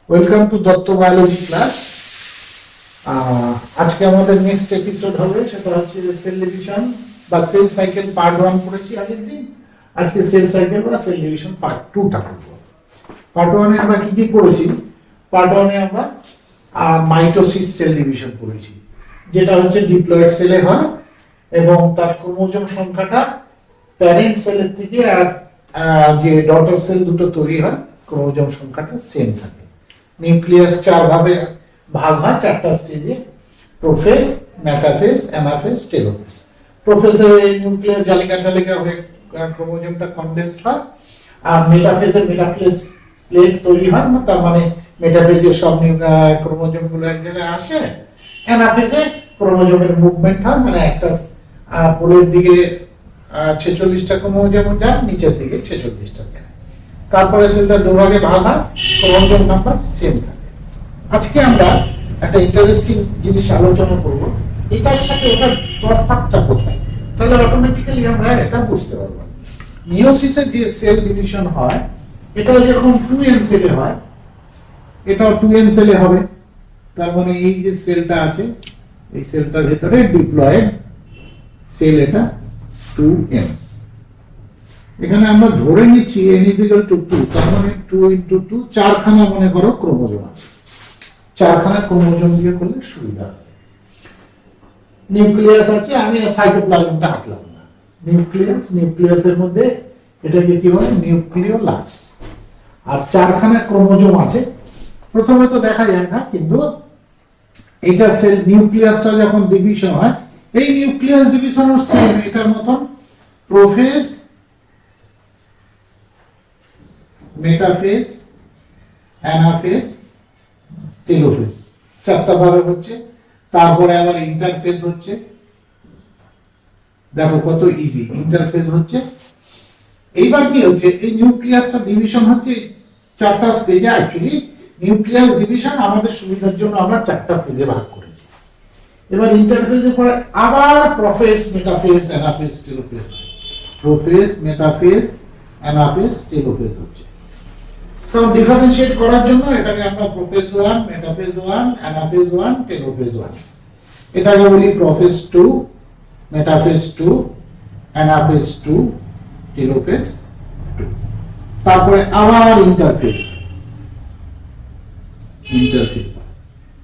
Welcome to Dutta biology class. আজকে আমাদের next episode হবে, সেটা হচ্ছে সেল ডিভিশন বা সেল সাইকেল পার্ট 1 পড়েছি আগের দিন। আজকে সেল সাইকেল বা সেল ডিভিশন পার্ট 2 টা করব। পার্ট 1 এ আমরা কি কি পড়েছি? পার্ট 1 এ আমরা মাইটোসিস সেল ডিভিশন পড়েছি, যেটা হচ্ছে ডিপ্লয়েড সেলে হয় এবং তার ক্রোমোজোম সংখ্যাটা প্যারেন্ট সেলের থেকে আর যে ডটার সেল দুটো তৈরি হয় ক্রোমোজোম সংখ্যাটা সেম থাকে। নিউক্লিয়াস চার ভাবে ভাগ হয়, চারটা স্টেজে: প্রোফেজ, মেটাফেজ, অ্যানাফেজ, টেলোফেজ। প্রোফেজে নিউক্লিয়াস জালিকা টালিকা হয়ে ক্রোমোজোমটা কনডেন্সড হয়, আর মেটাফেজে মেটাফেজ প্লেট তৈরি হয়, তার মানে মেটাফেজে সব ক্রোমোজোম গুলো এক জায়গায় আসে। অ্যানাফেজে ক্রোমোজোমের মুভমেন্ট হয়, মানে একটা পোলের দিকে 46টা ক্রোমোজোম যায়, নিচের দিকে 46টা যায়। তারপরে সেলটা দুভাগে ভাগ হয়, ক্রোমোজোম নাম্বার সেম থাকে। আজকে আমরা একটা ইন্টারেস্টিং জিনিস আলোচনা করব, এটার সাথে ওটার তফাৎটা কোথায়, তাহলে অটোমেটিক্যালি আমরা এটা বুঝতে পারবো। মিয়োসিসে যে সেল ডিভিশন হয়, এটা যখন 2n সেলে হয়, এটাও 2n সেলে হবে। তার মানে এই যে সেলটা আছে, এই সেলটার ভিতরে ডিপ্লয়েড সেল, এটা 2n। এখানে আমরা ধরে নিচ্ছি n = 2, তার মানে 2 × 2 চারখানা মনে করো ক্রোমোজোম আছে। চারখানা ক্রোমোজোম দিয়ে করলে সুবিধা হবে। নিউক্লিয়াস আছে, আমি সাইটোপ্লাজমটা হাঁটলাম না। নিউক্লিয়াসের মধ্যে এটাকে কি বলে? নিউক্লিওলাস। আর চারখানা ক্রোমোজোম আছে। প্রথমে তো দেখা যায় না, কিন্তু এটা সেল নিউক্লিয়াসটা যখন ডিভিশন হয়, এই নিউক্লিয়াস ডিভিশন হচ্ছে এটার মতন: প্রোফেজ, মেটাফেজ, অ্যানাফেজ, টেলোফেজ, চারটা ভাবে হচ্ছে। তারপরে আবার ইন্টারফেজ হচ্ছে। দেখো কত ইজি, ইন্টারফেজ হচ্ছে। এইবার কি হচ্ছে? এই নিউক্লিয়াসটা ডিভিশন হচ্ছে চারটা স্টেজে। অ্যাকচুয়ালি নিউক্লিয়াস ডিভিশন আমাদের সুবিধার জন্য আমরা চারটা ফেজে ভাগ করেছি। এবার ইন্টারফেজে পরে আবার prophase, metaphase, anaphase, telophase. Prophase, metaphase, anaphase, telophase হচ্ছে। তো ডিফারেন্সিয়েট করার জন্য এটাকে আমরা প্রোফেজ 1, মেটাফেজ 1, অ্যানাফেজ 1, টেলোফেজ 1, এটাকে বলি প্রোফেজ 2, মেটাফেজ 2, অ্যানাফেজ 2, টেলোফেজ 2। তারপরে আবার ইন্টারফেজ।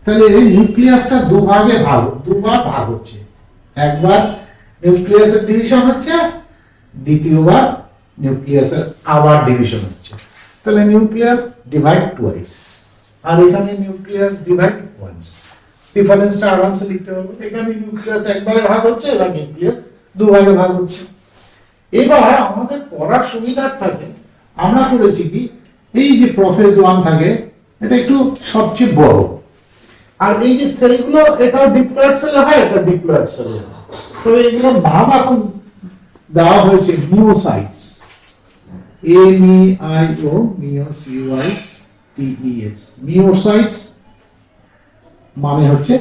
তাহলে নিউক্লিয়াসটা দুবার ভাগ হচ্ছে। একবার নিউক্লিয়াসের ডিভিশন হচ্ছে, দ্বিতীয়বার নিউক্লিয়াসের আবার ডিভিশন হচ্ছে। তাহলে নিউক্লিয়াস ডিভাইড টুয়াইস, আর এখানে নিউক্লিয়াস ডিভাইড ওয়ান্স। ডিফারেন্সটা আরামসে লিখতে পারবো। এখানে নিউক্লিয়াস একবারে ভাগ হচ্ছে, এবার নিউক্লিয়াস দুভাগে ভাগ হচ্ছে। এবার আমাদের পড়ার সুবিধার থাকে আমরা করেছি কি, এই যে প্রোফেজ 1 থাকে, এটা একটু সবচেয়ে বড়। আর এই যে সেলগুলো, এটা ডিপ্লয়েড সেলে হয়, এটা ডিপ্লয়েড সেলে হয়। তবে এগুলোর নাম এখন দেওয়া হয়েছে মিওসাইটস। M-E-I-O, মিওসাইটস। মিওসাইটস মানে হচ্ছে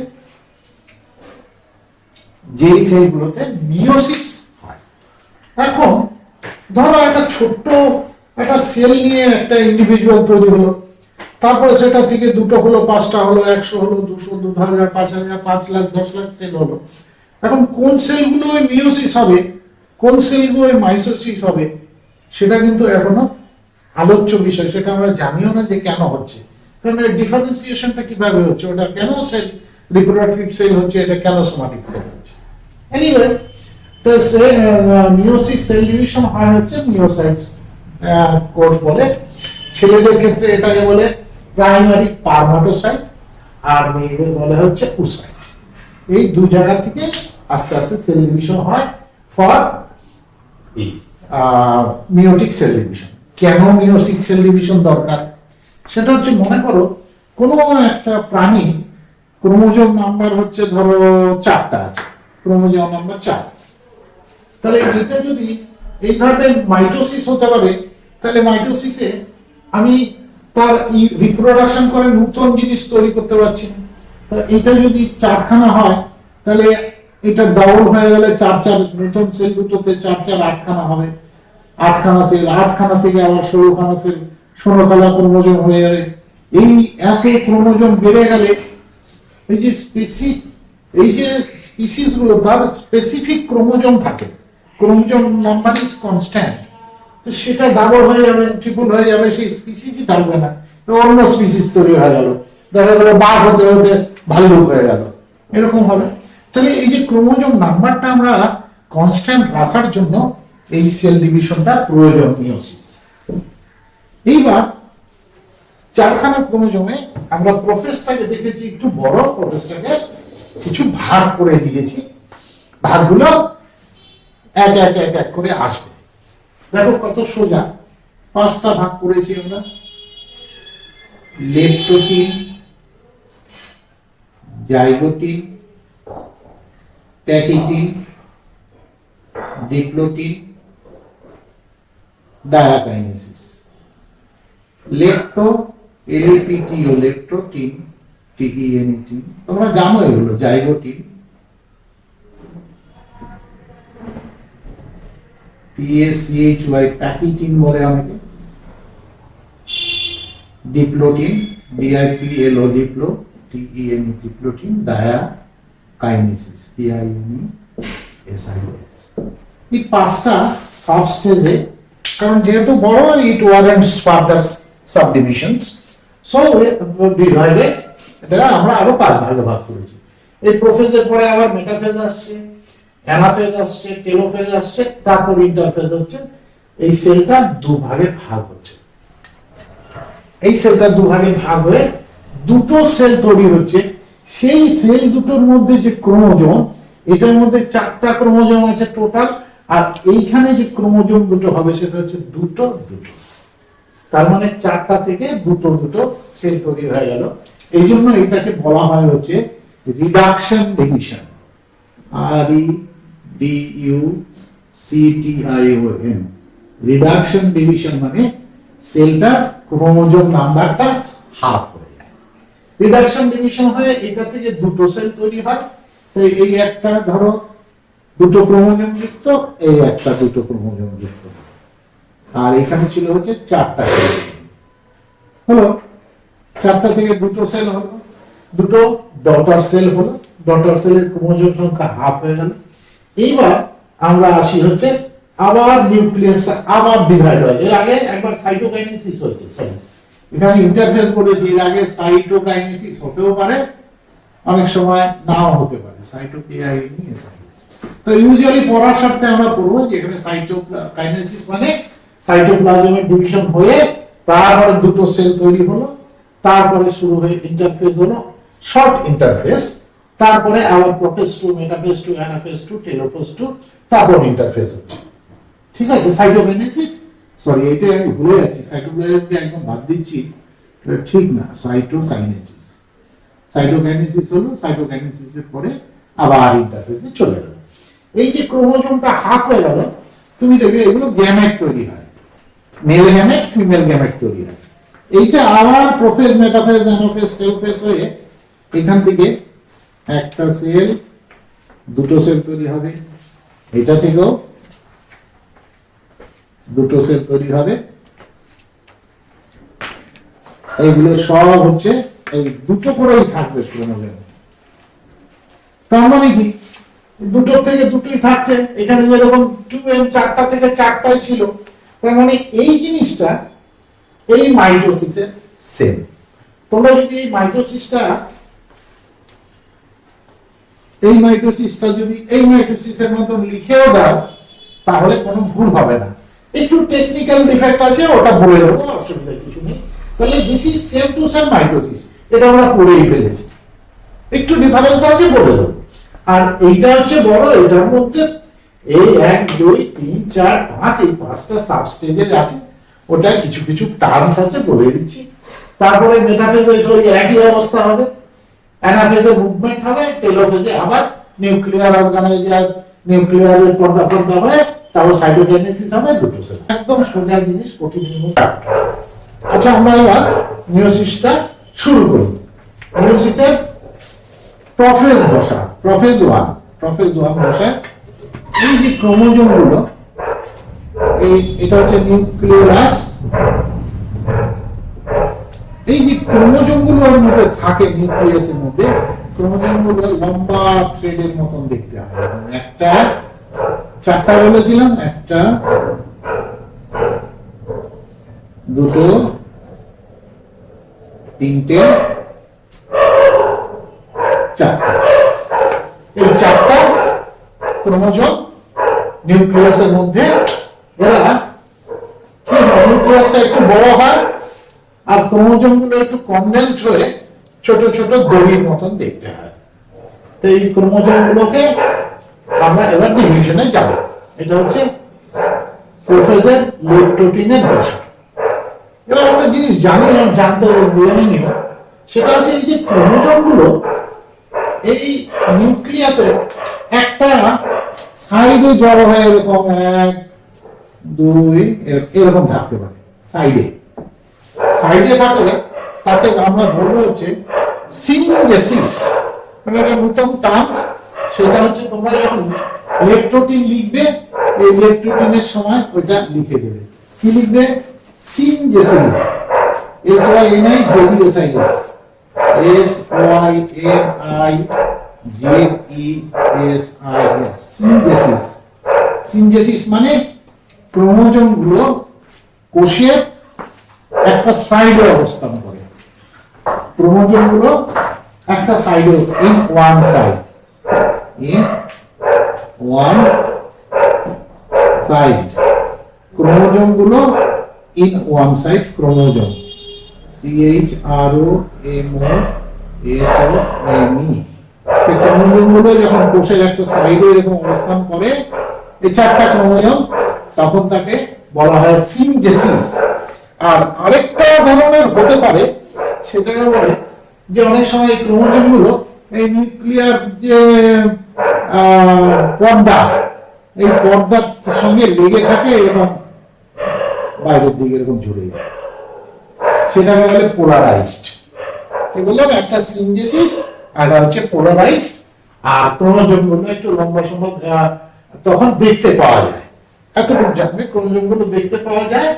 যে সেলগুলোতে মিওসিস হয়। এখন ধরো একটা ছোট্ট একটা সেল নিয়ে একটা ইন্ডিভিজুয়াল তৈরি হলো, তারপরে সেটা থেকে দুটো হলো, 5টা হলো, 100 হলো, 200, 2000, 5000, 5 লাখ, 10 লাখ সেল হলো। এখন কোন সেলগুলো মিওসিস হবে, কোন সেলগুলো মাইটোসিস হবে, সেটা কিন্তু এখনো আলোচ্য বিষয়। সেটা আমরা জানিও না যে কেন হচ্ছে, কারণ এর ডিফারেন্সিয়েশনটা কিভাবে হচ্ছে, ওটা কেন সেল রিপ্রোডাক্টিভ সেল হচ্ছে, এটা কেন সোমাটিক সেল হচ্ছে। এনিওয়ে, তো মিওসিস সেল ডিভিশন হয় হচ্ছে মিওসাইটস কোষ বলে। ছেলেদের ক্ষেত্রে এটাকে বলে প্রাইমারি স্পারমাটোসাইট, আর মেয়েদের বলে হচ্ছে ওসাইট। এই দু জায়গা থেকে আস্তে আস্তে সেল ডিভিশন হয় ফর মিওটিক সেল ডিভিশন। কেন মিওটিক সেল ডিভিশন দরকার? সেটা হচ্ছে, মনে করো কোনো একটা প্রাণী ক্রোমোজোম নাম্বার হচ্ছে ধরো 4টা আছে, ক্রোমোজোম নাম্বার 4। তাহলে এটা যদি এইভাবে মাইটোসিস হতে পারে, তাহলে মাইটোসিসে আমি তার রিপ্রোডাকশন করে নতুন জিনিস তৈরি করতে পারছি না। তো এটা যদি 4খানা হয়, তাহলে এটা ডাবল হয়ে গেলে 4 নতুন সেল দুটোতে 4 8খানা হবে। 8খানা সেল, 8খানা থেকে আবার 16খানা সেল, 16খানা ক্রোমোজোম হয়ে যাবে। এই এত ক্রোমোজোম বেড়ে গেলে এই যে স্পিসিস গুলো তার স্পেসিফিক ক্রোমোজোম থাকে, ক্রোমোজোম নাম্বার ইজ কনস্ট্যান্ট, তো সেটা ডাবল হয়ে যাবে, ট্রিপল হয়ে যাবে, সেই স্পিসিসই থাকবে না, অন্য স্পিসিস তৈরি হয়ে গেল, দেখা গেল বাঘ হতে হতে ভাল্লুক হয়ে গেল, এরকম হবে। তাহলে এই যে ক্রোমোজোম নাম্বারটা আমরা কনস্ট্যান্ট রাখার জন্য এই সেল ডিভিশনটা প্রয়োজন মিয়োসিস। এইবার চারখানা ক্রোমোজোমে আমরা প্রোফেসটাকে দেখেছি একটু বড়, প্রোফেসটাকে কিছু ভাগ করে দিয়েছি, ভাগগুলো এক এক এক এক করে আসবে। দেখো কত সোজা, 5টা ভাগ করেছি আমরা। Leptotene, zygotene, pachytene, diplotene, diakinesis. Lepto, L E P T O, leptotene, T E N tene, তোমরা জানো এগুলো। জাইগোটিন, পিএসিএইচওয়াই, প্যাকিটিন বলে অনেকে। Diplotene, D I P L O, diplo, T E N, diplotene, diakinesis, D I N S I S. এই 5টা সাবস্টেজে, কারণ যেহেতু বড়, it warrants further subdivisions, so ডিভাইডে এটা আমরা আরো 5 ভাগে ভাগ করেছি। এই প্রোফেজের পরে আবার মেটাফেজ আসছে, অ্যানাফেজ আসছে, টেলোফেজ আসছে, তারপর ইন্টারফেজ হচ্ছে। এই সেলটা 2 ভাগে ভাগ হচ্ছে। এই সেলটা 2 ভাগে ভাগ হয়ে দুটো সেল তৈরি হচ্ছে। সেই সেল দুটোর মধ্যে যে ক্রোমোজোম, এটার মধ্যে 4টা ক্রোমোজোম আছে টোটাল, আর এইখানে যে ক্রোমোজোম দুটো হবে সেটা হচ্ছে দুটো দুটো, তার মানে 4টা থেকে দুটো দুটো সেল তৈরি হয়ে গেল। এই জন্য এটাকে বলা হয় হচ্ছে reduction division, REDUCTION। Reduction division মানে সেলটার ক্রোমোজোম নাম্বারটা হাফ হয়ে যায়। রিডাকশন ডিভিশন হয়ে এটা থেকে দুটো সেল তৈরি হয়। তো এই একটা ধরো দুটো ক্রোমোজোম যুক্ত, এই একটা দুটো ক্রোমোজোম যুক্ত, আর এখানে ছিল হচ্ছে 4টা হলো। 4টা থেকে দুটো সেল হলো, দুটো ডটার সেল হলো, ডটার সেলের ক্রোমোজোম সংখ্যা হাফ হয়ে গেল। এইবার আমরা আসি হচ্ছে আবার নিউক্লিয়াসটা আবার ডিভাইড হয়। এর আগে একবার সাইটোকাইনেসিস হয়েছে, সরি এখানে ইন্টারফেস বলেছি, এর আগে সাইটোকাইনেসিস হতেও পারে, অনেক সময় নাও হতে পারে, সাইটোকাইনেসিস। তো ইউজুয়ালি পড়ার স্বার্থে আমরা পড়বো যে এখানে সাইটোকাইনেসিস মানে সাইটোপ্লাজমের ডিভিশন হয়ে তারপরে দুটো সেল তৈরি হলো, তারপরে শুরু হয়ে ইন্টারফেস হলো, শর্ট ইন্টারফেস, তারপরে আবার prophase two, metaphase two, anaphase two, telophase two, তারপর ইন্টারফেস হচ্ছে। ঠিক আছে, সাইটোকাইনেসিস, সরি এটা আমি ভুলে যাচ্ছি, সাইটোপ্লাজমকে একদম বাদ দিচ্ছি, ঠিক না, সাইটোকাইনেসিস। সাইটোকাইনেসিস হলো, সাইটোকাইনেসিসের পরে আবার ইন্টারফেসে চলে গেল। এই যে ক্রোমোজোমটা হাফ হয়ে গেল, তুমি দেখবে এগুলো গ্যামেট তৈরি হয়, মেল গ্যামেট, ফিমেল গ্যামেট তৈরি হয়। এইটা আবার প্রোফেজ, মেটাফেজ, অ্যানাফেজ, টেলোফেজ হয়ে এখান থেকে একটা সেল, দুটো সেল তৈরি হবে, এটা থেকেও দুটো সেল তৈরি হবে। এইগুলো সব হচ্ছে এই দুটো করেই থাকবে ক্রোমোজোম। তার মানে কি, দুটো থেকে দুটোই থাকছে। এখানে যেরকম 2M 4টা থেকে 4টাই ছিল, তার মানে এই জিনিসটা এই মাইটোসিসের সেম। তোমরা যদি এই মাইটোসিসটা যদি এই মাইটোসিসের মতন লিখেও দাও, তাহলে কোনো ভুল হবে না। একটু টেকনিক্যাল ডিফেক্ট আছে, ওটা বলে দেবো, অসুবিধা কিছু নেই। তাহলে this is same to same mitosis, এটা আমরা পড়েই ফেলেছি, একটু ডিফারেন্স আছে বলে দেবো। আর এইটা হচ্ছে বড়, এটার মধ্যে এই 1 2 3 4 5 এই 5টা সাবস্টেজেস আছে, ওটা কিছু কিছু টার্মস আছে বলে দিচ্ছি। তারপরে মেটাফেজে একই অবস্থা হবে, অ্যানাফেজে মুভমেন্ট হবে, টেলোফেজে আবার নিউক্লিয়ার অর্গানাইজার, নিউক্লিয়ারের পর্দা হয়ে তারপর সাইটোকাইনেসিস হবে, দুটো সেল। একদম সোজা জিনিস, কঠিন জিনিস। আচ্ছা, আমরা এবার মিয়োসিসটা শুরু করি। মিয়োসিসের প্রোফেজ দশা, প্রোফেজ 1 দশায় এই যে ক্রোমোজোম গুলো, এটা হচ্ছে নিউক্লিয়াস, এই যে ক্রোমোজোম গুলোর মধ্যে থাকে নিউক্লিয়াসের মধ্যে, ক্রোমোজোম গুলো লম্বা থ্রেডের মতন দেখতে হয়। একটা, চারটা বলেছিলাম, একটা, দুটো, তিনটে, চারটা। এই চারটা ক্রোমোজোম নিউক্লিয়াসের মধ্যে, এরা কি হয়, নিউক্লিয়াসটা একটু বড় হয় আর ক্রোমোজোম গুলো একটু কনডেন্সড হয়ে ছোট ছোট দড়ির মতন দেখতে হয়। তো এই ক্রোমোজোম গুলোকে আমরা এবার ডিভিশনে যাব। এটা হচ্ছে প্রফেসর লেপ্টোটিনের দশা। এবার একটা জিনিস জানতে বলে নিব, সেটা হচ্ছে এই যে ক্রোমোজোম গুলো এই নিউক্লিয়াসের একটা সাইডে জড়ো হয়ে এরকম 1 2 এরকম থাকতে পারে। সাইডে থাকলে তাতে আমরা বলবো হচ্ছে সিনজেসিস, মানে একটা নতুন টার্মস। সেটা হচ্ছে তোমরা যখন লেপ্টোটিন লিখবে, এই লেপ্টোটিনের সময় ওইটা লিখে দেবে। কি লিখবে? সিনজেসিস, SYNIJESIS, SYNIJESIS, সিনজেসিস। সিনজেসিস মানে ক্রোমোজোম গুলো কোষের একটা সাইডে অবস্থান করে। ক্রোমোজোম গুলো একটা সাইডে, ইন ওয়ান সাইড, ক্রোমোজোম গুলো in one side, chromosome, CHROMOSOME। Chromosome গুলো যখন কোষের একটা সাইডে এরকম অবস্থান করে, এই চারটা ক্রোমোজোম, তখন তাকে বলা হয় সিনজেসিস। আর আরেকটা ধরনের হতে পারে, সেটাকে বলে যে অনেক সময় ক্রোমোজোম গুলো এই নিউক্লিয়ার যে পর্দা, এই পর্দার সঙ্গে লেগে থাকে এবং বাইরের দিকে এরকম ঝুলে যায়, সেটাকে বলে পোলারাইজড। কি বললাম? একটা সিনজেসিস আর হচ্ছে পোলারাইজড। আর ক্রোমোজোম গুলো একটু লম্বা সময় তখন দেখতে পাওয়া যায়। এতটুকু জানবে, ক্রোমোজোম গুলো দেখতে পাওয়া যায়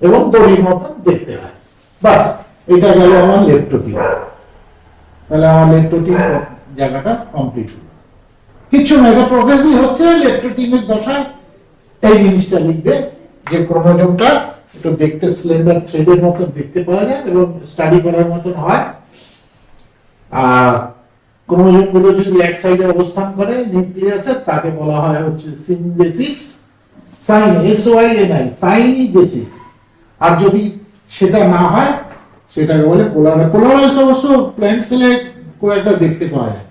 এবং দড়ির মতন দেখতে হয়। বাস, এটা গেল আমার লেপ্টোটিন। তাহলে আমার লেপ্টোটিন জায়গাটা কমপ্লিট হলো। কিছু না, এটা প্রোগ্রেসিভ হচ্ছে লেপ্টোটিনের দশায়। এই জিনিসটা লিখবে যে ক্রোমোজোমটা একটু দেখতে স্লেন্ডার থ্রেডের মতন দেখতে পাওয়া যায় এবং স্টাডি করার মতন হয়। আর ক্রোমোজোম গুলো যদি এক সাইডে অবস্থান করে নিউক্লিয়াসে, তাকে বলা হয় হচ্ছে সিনজেসিস, সাইনিজেসিস। আর যদি সেটা না হয়, সেটাকে বলে পোলারাইজ। পোলারাইজ অবশ্য প্ল্যান্ট সেলে কয়েকটা দেখতে পাওয়া যায়,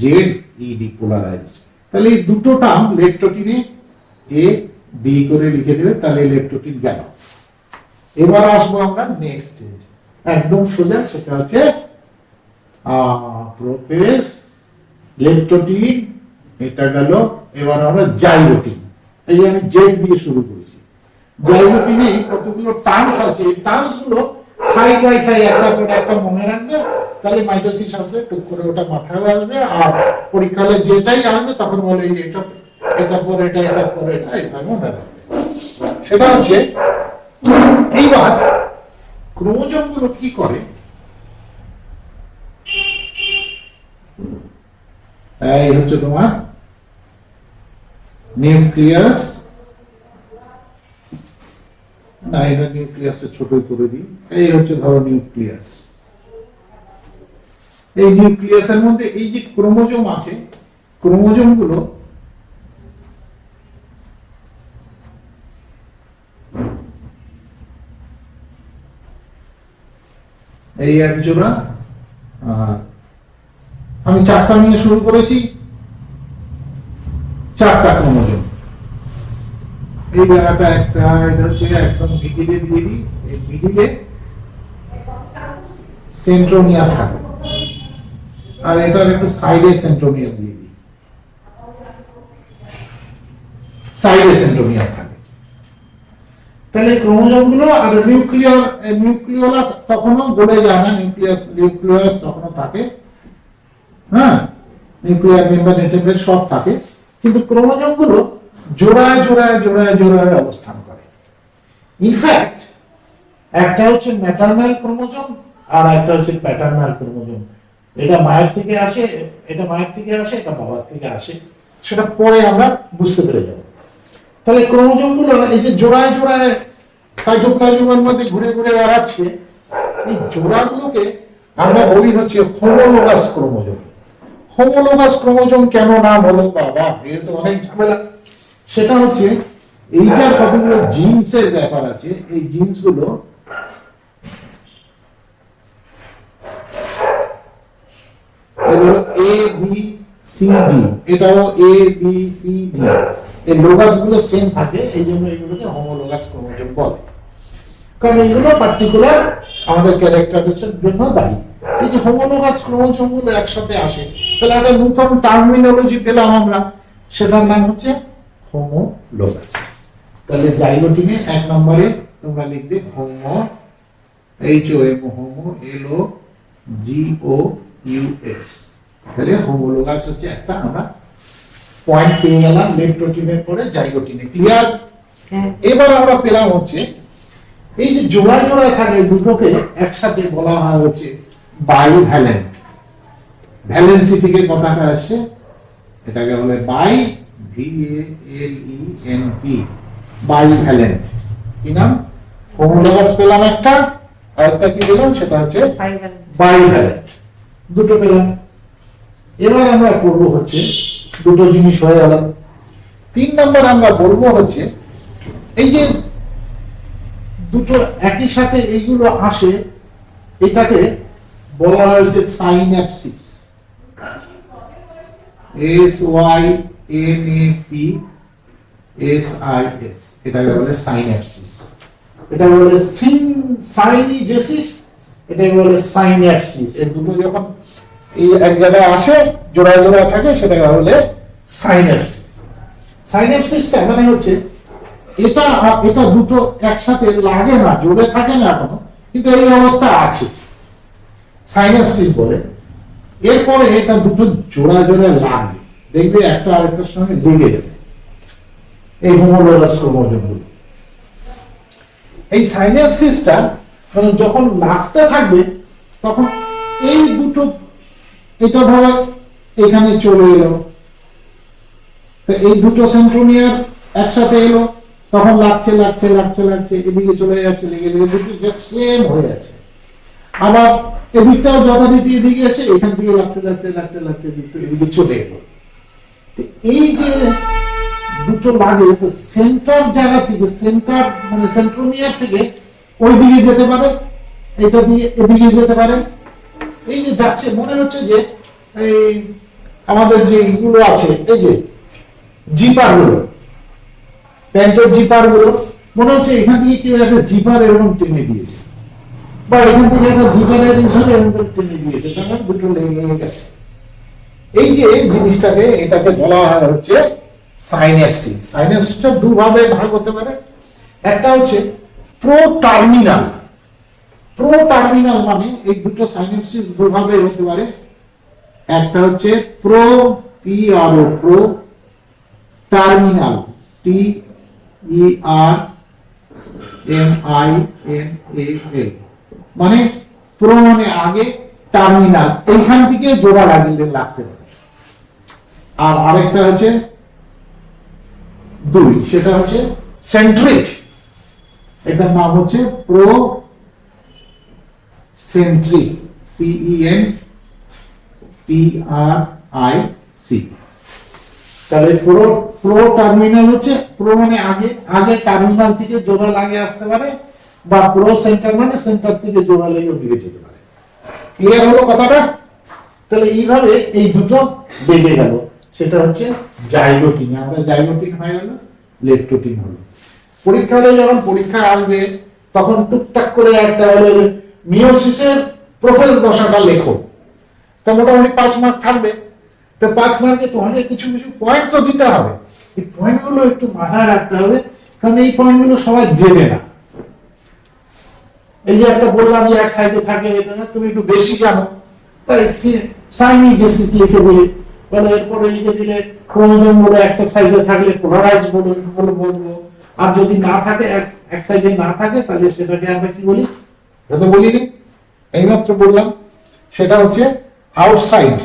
POLARIZED, পোলারাইজ। তাহলে এই দুটো টার্ম লেপ্টোটিনে A B করে লিখে দেবে, তাহলে লেপ্টোটিন গেল। এবার আসবো আমরা নেক্সট স্টেজ, একদম সোজা, সেটা হচ্ছে প্রোফেস লেপ্টোটিন, এটা গেল। এবার আমরা জাইলোটিন। এই যে আমি জেড দিয়ে শুরু করেছি। জাইলোটিনে কতগুলো টার্মস আছে, এই টার্মস গুলো সাইড বাই সাইড একটা পর একটা মনে রাখবে, তাহলে মাইটোসিস আসলে টুক করে ওটা মাথায় আসবে। আর পরীক্ষায় যেটাই আসবে তখন বলে এই যে এটা পর এটা, এটা পর এটা, এইভাবে মনে রাখবে। সেটা হচ্ছে, এইবার ক্রোমোজোম গুলো কি করে, এই হচ্ছে তোমার নিউক্লিয়াস। না, এটা নিউক্লিয়াসে ছোটই করে দিই। এই হচ্ছে ধরো নিউক্লিয়াস। এই নিউক্লিয়াসের মধ্যে এই যে ক্রোমোজোম আছে, ক্রোমোজোম গুলো এই এক জোড়া। আমি চারটা নিয়ে শুরু করেছি, চারটা ক্রোমোজোম। এই জায়গাটা একটা, এটা হচ্ছে একদম মিডিলে দিয়ে দিই। এই মিডিলে সেন্ট্রোমিয়ার থাকে, আর এটার একটু সাইডে সেন্ট্রোমিয়ার দিয়ে দিই, সাইডে সেন্ট্রোমিয়ার থাকে। তাহলে ক্রোমোজোম গুলো আর নিউক্লিয়াস তখনও গড়ে যায় না, নিউক্লিয়াস তখনও থাকে। হ্যাঁ, নিউক্লিয়ার মেম্বার, নেটেম্বার সব থাকে, কিন্তু ক্রোমোজোম গুলো জোড়ায় জোড়ায় জোড়ায় জোড়ায় অবস্থান করে। ইনফ্যাক্ট একটা হচ্ছে ম্যাটারনাল ক্রোমোজোম আর একটা হচ্ছে প্যাটার্নাল ক্রোমোজোম। এটা মায়ের থেকে আসে, এটা মায়ের থেকে আসে, এটা বাবার থেকে আসে, সেটা পরে আমরা বুঝতে পেরে যাব। তাহলে ক্রোমোজোম গুলো এই যে জোড়ায় জোড়ায় সাইটোপ্লাজমের মধ্যে ঘুরে ঘুরে বেড়াচ্ছে, এই জোড়াগুলোকে আমরা বলি হচ্ছে হোমোলোগাস ক্রোমোজোম। হোমোলোগাস ক্রোমোজোম কেন নাম হলো বাবা, এর তো অনেক ঝামেলা। সেটা হচ্ছে এইটার কতগুলো জিনসের ব্যাপার আছে, এই জিনস গুলো এ বি সি ডি, এটাও এ বি সি ডি, এই লোগাস গুলো সেম থাকে, এই জন্য এগুলোকে হোমোলোগাস ক্রোমোজোম বলে। কারণ এইগুলো পার্টিকুলার আমাদের ক্যারেক্টারিস্টিক জন্য দায়ী। এই যে হোমোলোগাস ক্রোমোজোম গুলো একসাথে আসে, তাহলে একটা নতুন টার্মিনোলজি পেলাম আমরা, সেটার নাম হচ্ছে হোমোলোগাস। তাহলে জাইগোটিনে এক নম্বরে তোমরা লিখবে homo, H O M, homo, L O G O U S. তাহলে হোমোলোগাস হচ্ছে একটা আমরা পয়েন্ট পেয়ে গেলাম লেপ্টোটিনের পরে জাইগোটিনে। ক্লিয়ার? এবার আমরা পেলাম হচ্ছে এই যে জোড়া জোড়া থাকে দুটোকে একসাথে বলা হয় হচ্ছে বাইভ্যালেন্ট। ভ্যালেন্সি থেকে কথাটা আসছে, এটাকে বলে bi, V A L E N P, bivalent. কি নাম? হোমোলোগাস পেলাম একটা, আর একটা কি পেলাম সেটা হচ্ছে বাইভ্যালেন্ট। দুটো পেলাম। এবার আমরা করব হচ্ছে দুটো জিনিস হয়ে গেল। 3 নম্বর আমরা বলবো হচ্ছে এই যে দুটো একই সাথে এইগুলো আসে, এটাকে বলা হয় হচ্ছে synapsis. S Y N A P S I S, এটাকে বলে সাইন্যাপসিস। এটা বলে সাইনিজেসিস, এটাকে বলে সাইন্যাপসিস। এই দুটো যখন এই এক জায়গায় আসে, জোড়া জোড়া থাকে, সেটাকে বলে সাইন্যাপসিস। সাইন্যাপসিসটা মানে হচ্ছে এটা এটা দুটো একসাথে লাগে না, জোড়ে থাকে না এখনো, কিন্তু এই অবস্থা আছে, সাইন্যাপসিস বলে। এরপরে এটা দুটো জোড়া জোড়া লাগবে, দেখবে একটা আরেকটার সঙ্গে লেগে যাবে, এই হোমোলোগাস ক্রোমোজোমগুলো। এই সাইন্যাপসিসটা মানে যখন লাগতে থাকবে, তখন এই দুটো, এটা ধরো এখানে চলে এলো, এই দুটো সেন্ট্রোমিয়ার একসাথে এলো, তখন লাগছে লাগছে লাগছে লাগছে, এদিকে চলে যাচ্ছে, লেগে লেগে দুটো সেম হয়ে যাচ্ছে। আবার এদিকটাও যথারীতি এদিকে এসে এখান থেকে লাগতে লাগতে লাগতে লাগতে এদিকে চলে এলো। এই যে দুটো লাগে, তো সেন্টার জায়গা থেকে, সেন্টার মানে সেন্ট্রোমিয়ার থেকে ওই দিকে যেতে পারে, এটা দিয়ে এদিকে যেতে পারে। এই যে যাচ্ছে, মনে হচ্ছে যে এই আমাদের যে এগুলো আছে, এই যে জিপার গুলো, প্যান্টের জিপার গুলো, মনে হচ্ছে এখান থেকে কেউ একটা জিপার এরকম টেনে দিয়েছে, বা এখান থেকে একটা জিপারের ধরে এরকম টেনে দিয়েছে, তার মানে দুটো লেগে গেছে। এই যে জিনিসটাকে, এটাকে বলা হয় হচ্ছে সাইন্যাপসিস। সাইন্যাপসিসটা দুভাবে ভাগ হতে পারে। একটা হচ্ছে প্রো টার্মিনাল। প্রো টার্মিনাল মানে এই দুটো সাইন্যাপসিস দুভাবে হতে পারে। একটা হচ্ছে pro, P R O, pro terminal, T E R M I N A L, মানে প্রো মানে আগে, টার্মিনাল এইখান থেকে জোড়া লাগতে পারে। আর আরেকটা হচ্ছে 2, সেটা হচ্ছে সেন্ট্রিক। এটার নাম হচ্ছে প্রো সেন্ট্রিক, CEN TRIC। তাহলে প্রো টার্মিনাল হচ্ছে, প্রো মানে আগে, আগে টার্মিনাল থেকে জোড়া লাগে আসতে পারে, বা প্রো সেন্টার মানে সেন্টার থেকে জোড়া লেগে ওদিকে যেতে পারে। ক্লিয়ার হলো কথাটা? তাহলে এইভাবে এই দুটো বেড়ে গেল, সেটা হচ্ছে জাইগোটিন। আমরা জাইগোটিন হয়ে গেল, লেপ্টোটিন হলো। পরীক্ষা হলে যখন পরীক্ষা আসবে, তখন টুকটাক করে একটা হলো মিওসিসের প্রোফেজ দশাটা লেখো, তা মোটামুটি 5 মার্ক থাকবে। তো 5 মার্কে তোমাকে কিছু কিছু পয়েন্ট তো দিতে হবে, এই পয়েন্টগুলো একটু মাথায় রাখতে হবে, কারণ এই পয়েন্টগুলো সবাই দেবে না। এই যে একটা বললাম যে এক সাইডে থাকে, এটা না তুমি একটু বেশি জানো, তাই সাইনিজেসিস লিখে দিলে, বলে এরপরে লিখে দিলে ক্রোমোজোম গুলো এক সাইডে থাকলে পোলারাইজ বলবো। আর যদি না থাকে এক সাইডে না থাকে তাহলে সেটাকে আমরা কি বলি? এটা তো বলিনি, এইমাত্র বললাম, সেটা হচ্ছে আউটসাইড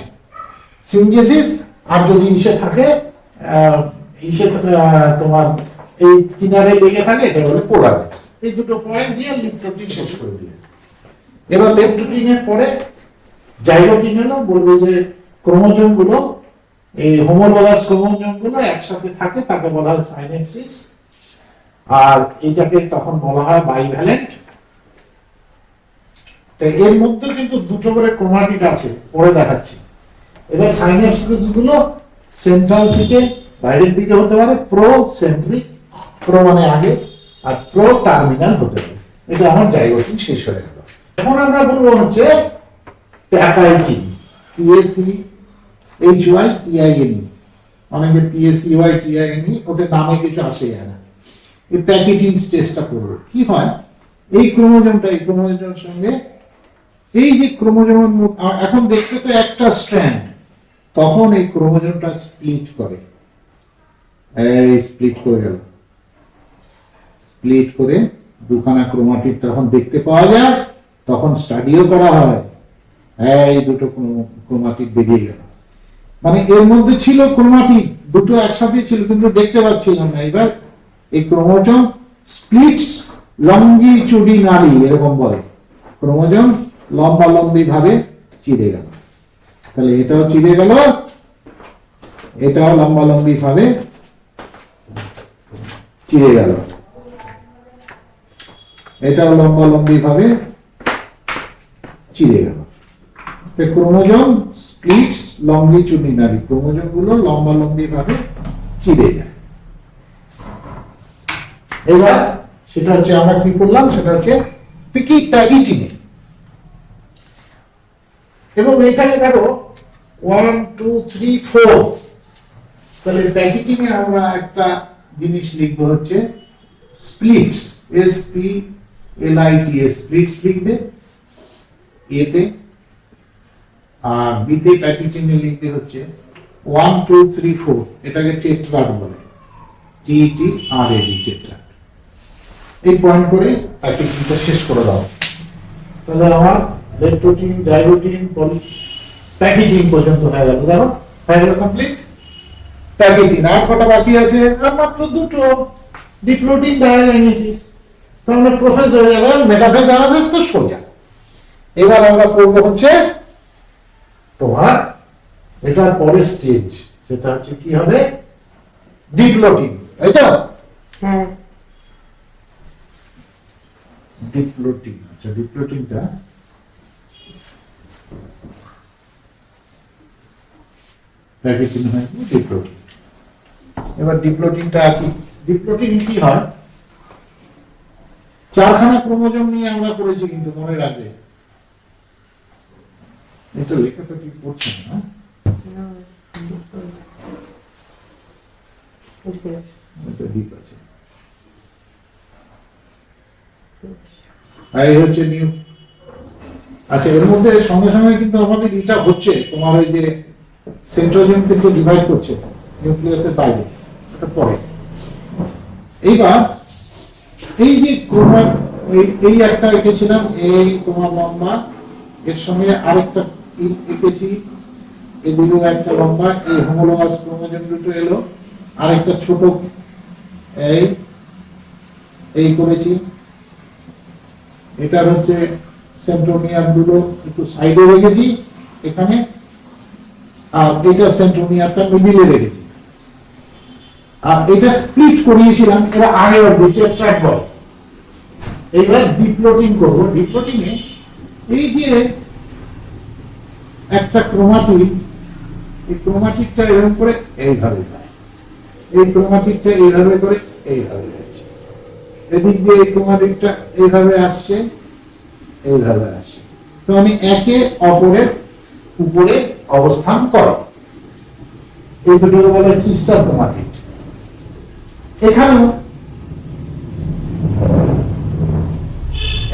সিনজেসিস। আর যদি ইসে থাকে, তোমার এই কিনারে লেগে থাকে, এটা বলে পোলারাইজ। এই দুটো পয়েন্ট দিয়ে লিফট রুটিন শেষ করে দিলে। এবার লেফট রুটিনের পরে জাইগোটিন হলো, বলবো যে ক্রোমোজোম গুলো, এই হোমোলোগাস ক্রোমোজোম গুলো একসাথে থাকে, তাকে বলা হয় সাইনেপসিস। আর এটাকে তখন বলা হয় বাইভ্যালেন্ট। তো এর মধ্যে কিন্তু দুটো করে ক্রোমাটিড আছে, পরে দেখাচ্ছি। এবার সাইনেপসিস গুলো সেন্ট্রাল থেকে বাইরের দিকে হতে পারে, প্রো সেন্ট্রিক, প্রো মানে আগে, আর প্রো টার্মিনাল হতে পারে। এটা আমার জাইগোটিন শেষ হয়ে গেল। এখন আমরা বলবো হচ্ছে প্যাকাইটিন, PACHYTINE, অনেকে PACYTINE, ওদের নামে কিছু আসে যায় না। এই প্যাকেটিন স্টেজটা করবো। কি হয়, এই ক্রোমোজোমটা এই ক্রোমোজোমের সঙ্গে এই যে ক্রোমোজোমের এখন দেখতে তো একটা স্ট্র্যান্ড, তখন এই ক্রোমোজোমটা স্প্লিট করে, এই স্প্লিট করে গেল, স্প্লিট করে দুখানা ক্রোমাটিড তখন দেখতে পাওয়া যায়, তখন স্টাডিও করা হয়। এই দুটো ক্রোমাটিড বেরিয়ে গেল, মানে এর মধ্যে ছিল ক্রোমাটিড দুটো একসাথে ছিল, কিন্তু দেখতে পাচ্ছিলাম না। এবার এই ক্রোমোজোম স্প্লিটস লংগিচুডিনালি, এরকম বলে, ক্রোমোজোম লম্বালম্বি ভাবে চিড়ে গেল। তাহলে এটাও চিড়ে গেল, এটাও লম্বালম্বি ভাবে চিড়ে গেল, এটাও লম্বালম্বি ভাবে চিড়ে গেল। ক্রোমোজোম স্প্লিটস লংগিচুডিনালি, ক্রোমোজোম গুলো লম্বালম্বি ভাবে চিড়ে যায়। এবার সেটা হচ্ছে আমরা কি করলাম, সেটা হচ্ছে প্যাকিটিনে। এবং এটাকে দেখো 1 2 3 4, তাহলে প্যাকিটিনে আমরা একটা জিনিস লিখবো হচ্ছে স্প্লিটস, SPLITS, স্প্লিটস লিখবে এতে, আর বিতে প্যাকিটিনে লিখতে হচ্ছে 1 2 3 4, এটাকে টেট্রাড বলে, TETRAD, টেট্রাড। এই পয়েন্ট করে প্যাকেটিংটা শেষ করে দাও। তাহলে আমার লেফট রুটিন, জাইগোটিন, প্যাকেটিং পর্যন্ত হয়ে গেল। দেখো হয়ে গেল কমপ্লিট প্যাকেটিং। আর কটা বাকি আছে? মাত্র দুটো, ডিপ্লোটিন, ডায়ালাইসিস। তাহলে প্রফেস হয়ে যাবে, মেটাফেজ অ্যানাফেজ তো সোজা। এবার আমরা করব হচ্ছে তোমার এটার পরের স্টেজ, সেটা হচ্ছে কি হবে, ডিপ্লোটিন, তাই তো? হ্যাঁ, ডিপ্লোটিন। আচ্ছা, ডিপ্লোটিনটা প্যাকেটিন হয় ডিপ্লোটিন। এবার ডিপ্লোটিনটা ডিপ্লোটিন কি হয়, চারখানা ক্রোমোজোম নিয়ে আমরা করেছি, কিন্তু মনে রাখবে এটা লেখাটা কি পড়ছে না, ডিপ আছে। এই হচ্ছে নিউ। আচ্ছা, এর মধ্যে সঙ্গে সঙ্গে কিন্তু আমাদের এটা হচ্ছে তোমার ওই যে সেন্ট্রোজোম কিন্তু ডিভাইড করছে নিউক্লিয়াসের বাইরে, এটা পরে। এইবার এই যে এই একটা এঁকেছিলাম, এই তোমার লম্বা, এর সঙ্গে আরেকটা এঁকেছি, এই দুটো একটা লম্বা, এই হোমোলোগাস ক্রোমোজোম দুটো এলো, আরেকটা ছোট এই করেছি। এটার হচ্ছে সেন্ট্রোমিয়ার দুটো একটু সাইডে রেখেছি এখানে, আর এটা সেন্ট্রোমিয়ারটা মিডিলে রেখেছি। আর এটা স্প্লিট করিয়েছিলাম, এরা আগে অবধি টেট্রাড বলে। এইবার ডিপ্লোটিন করবো। ডিপ্লোটিনে এই যে একটা ক্রোমাটিড, এই ক্রোমাটিডটা এরকম করে এইভাবে যায়, এই ক্রোমাটিডটা এইভাবে করে এইভাবে যাচ্ছে, এদিক দিয়ে এই ক্রোমাটিডটা এইভাবে আসছে, এইভাবে আসছে। তো মানে একে অপরের উপরে অবস্থান করে, এই দুটোকে বলে সিস্টার ক্রোমাটিড। এখানেও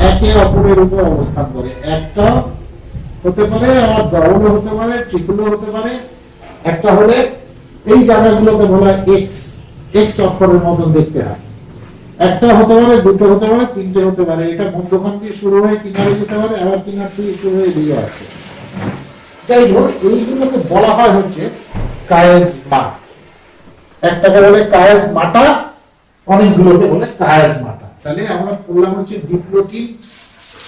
একে অপরের উপর অবস্থান করে, একটা হতে পারে আবার ডবলও হতে পারে, ট্রিপলও হতে পারে। একটা হলে এই জায়গাগুলোকে বলা হয় এক্স, এক্স অক্ষরের মতন দেখতে হয়, একটা হতে পারে, দুটো হতে পারে, তিনটে হতে পারে। এটা মধ্যখান দিয়ে শুরু হয়ে কিনারে যেতে পারে, আবার কিনার থেকে শুরু হয়ে দিয়ে আসে। যাই হোক, এইগুলোকে বলা হয় হচ্ছে কায়েজমা। একটাকে বলে কায়েজমাটা, অনেকগুলোকে বলে কায়েজমাটা। তাহলে আমরা বললাম হচ্ছে ডিপ্লোটিন।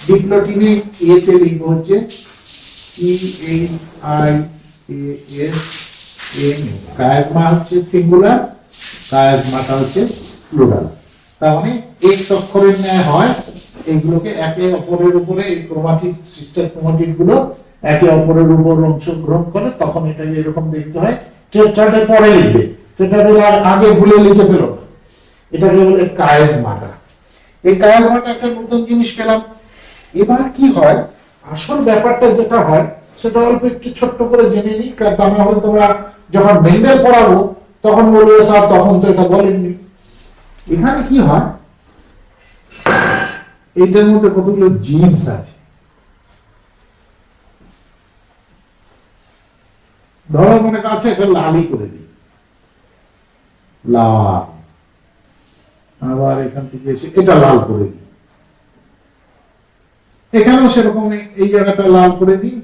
ডিপ্লোটিনে এতে লিখবো হচ্ছে CHIASM। কায়েজমা হচ্ছে সিঙ্গুলার, কায়েজমাটা হচ্ছে প্লুরাল। তার মানে এক্স অক্ষরের ন্যায় হয়। এইগুলোকে একে অপরের উপরে, এই ক্রোমাটিড সিস্টার ক্রোমাটিড গুলো একে অপরের উপর অংশগ্রহণ করে, তখন এটা এরকম দেখতে হয়। টেট্রাডে পরে লিখবে, টেট্রাডে আগে ভুলে লিখে ফেলো না। এটাকে বলে কায়েজমাটা। এই কায়েজমাটা একটা নতুন জিনিস পেলাম। এবার কি হয়, আসল ব্যাপারটা যেটা হয় সেটা অল্প একটু ছোট্ট করে জেনে নিই, তা না হলে তোমরা যখন মেন্ডেল পড়াবো তখন বলবে স্যার তখন তো এটা বলেননি। এখানে কি হয়, এইটার মধ্যে কতগুলো জিনস আছে। ধরো মনে কাছে একটা লালই করে দিই, লাল। আবার এখান থেকে এসে এটা লাল করে দিই, এখানেও সেরকম এই জায়গাটা লাল করে দিই,